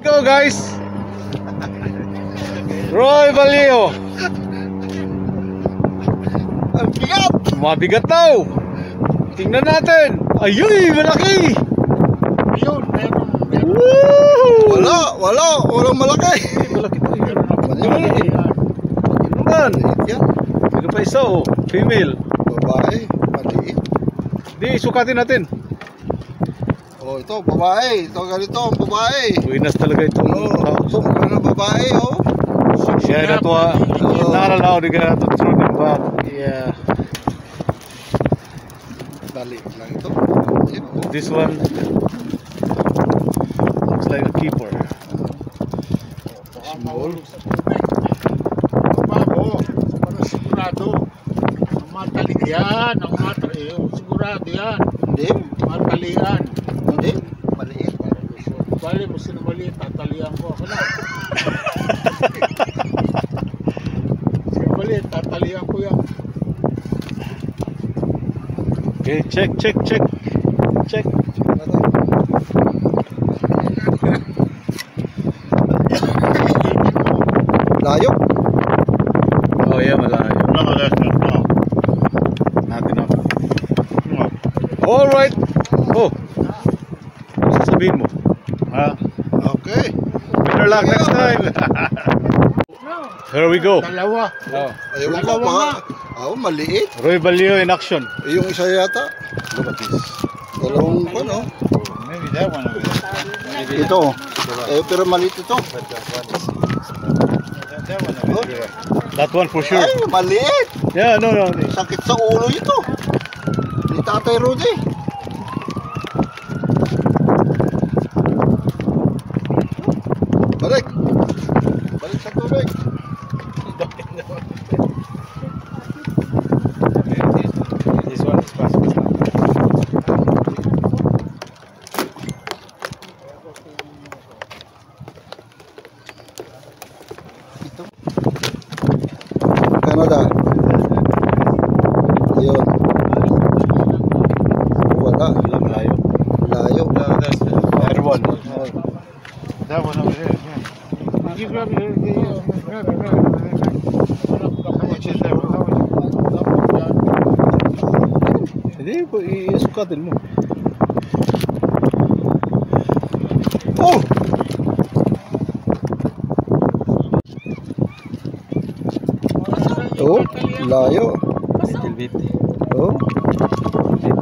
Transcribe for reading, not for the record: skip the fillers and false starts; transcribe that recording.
Go guys. Roy Valio. Ang bigat! Mabigat daw. Tingnan natin. Ayuy, malaki. Ayun, meron. Woo! Walang malaki. Malaki to. Malaki. Naman. Yan. Ito pa isa oh. Female. Babae, maliit. Di, sukatin natin. Oh, ito, babae. Ito, ganito, ang babae. Winas talaga ito. Oh, ano, babae, oh. Yeah, that one. Not allowed to get to throw them back. Yeah. Dali lang ito. Yan, oh. This one looks like a keeper. Small. Babago, para sigurado. Ang matalik yan, sigurado yan. Hindi. Matalian. Hindi. Maliit. Bali mo sino maliit, tatalian ko. Ako na. Sino maliit, tatalian ko yan. Okay, check. Layo. Oh yeah, malayo. No, that's not. Not enough. All right. Oh. Ano sasabihin mo? Ha? Okay. Better luck next time. Here we go. Dalawa. Oh. Ayun ko pa. Oh, maliit. Roy Valio in action. Yung isa yata. Look at this. Dalawang ko, no? Maybe that one. Ito. Pero maliit ito. That one for sure. Ay, maliit. Yeah, no. Sakit sa ulo ito. Ni Tatay Rudy. Balik. Balik sa tubig. This one is fast. Canada. Ayun. Wala. Layo. Layo. That one. That one over there, yeah. You grab it, grab it. How much is that? Hindi, isukatin mo. Oh! Oh, layo. Little bit. Oh. Little